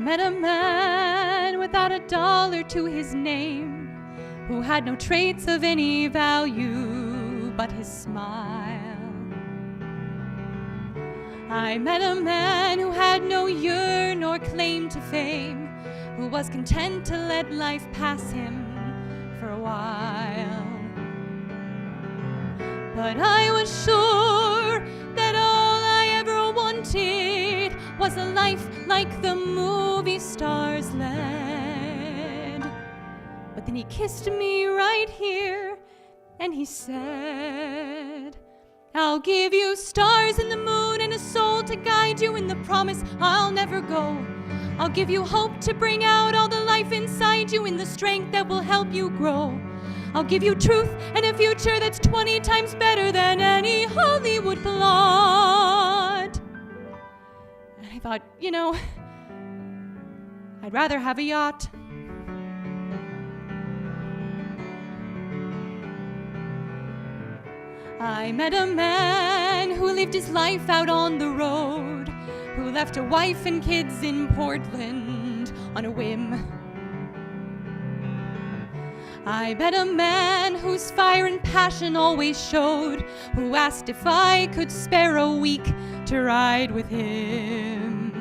met a man without a dollar to his name, who had no traits of any value but his smile. I met a man who had no yearn nor claim to fame, who was content to let life pass him for a while. But I was sure that all I ever wanted was a life like the movie stars led. But then he kissed me right here and he said, I'll give you stars and the moon and a soul to guide you in the promise I'll never go. I'll give you hope to bring out all the life inside you and the strength that will help you grow. I'll give you truth and a future that's 20 times better than any Hollywood plot. And I thought, I'd rather have a yacht. I met a man who lived his life out on the road, who left a wife and kids in Portland on a whim. I met a man whose fire and passion always showed, who asked if I could spare a week to ride with him.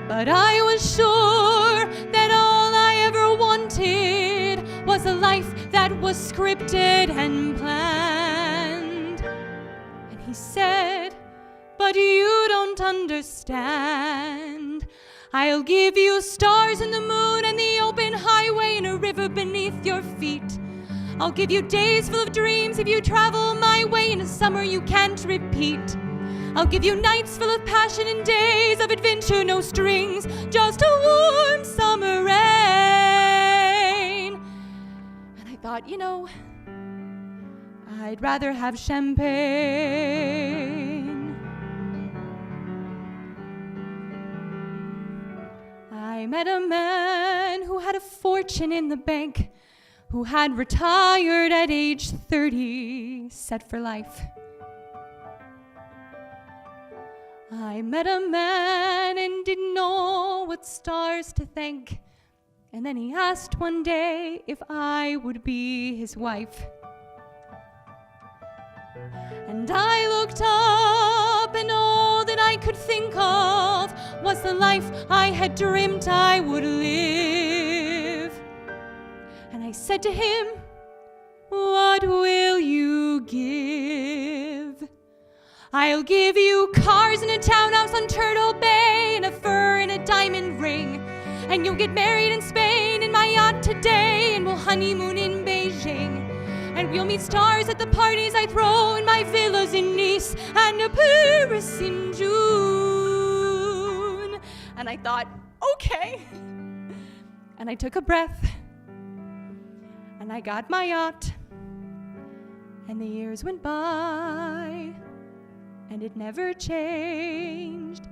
But I was sure that all I ever wanted was a life that was scripted and planned. And he said, but you don't understand. I'll give you stars and the moon and the open highway and a river beneath your feet. I'll give you days full of dreams if you travel my way in a summer you can't repeat. I'll give you nights full of passion and days of adventure, no strings, just a warm summer rain. And I thought, I'd rather have champagne. I met a man who had a fortune in the bank, who had retired at age 30, set for life. I met a man and didn't know what stars to thank, and then he asked one day if I would be his wife. And I looked up, and all that I could think of was the life I had dreamt I would live. And I said to him, what will you give? I'll give you cars and a townhouse on Turtle Bay and a fur and a diamond ring. And you'll get married in Spain in my yacht today, and we'll honeymoon in Beijing. And we'll meet stars at the parties I throw in my villas in Nice and Paris in June. And I thought, okay. And I took a breath, and I got my yacht, and the years went by, and it never changed,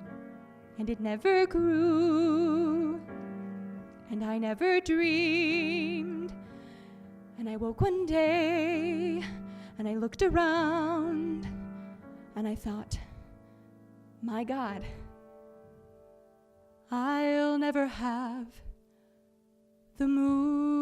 and it never grew, and I never dreamed. And I woke one day, and I looked around, and I thought, my God, I'll never have the moon.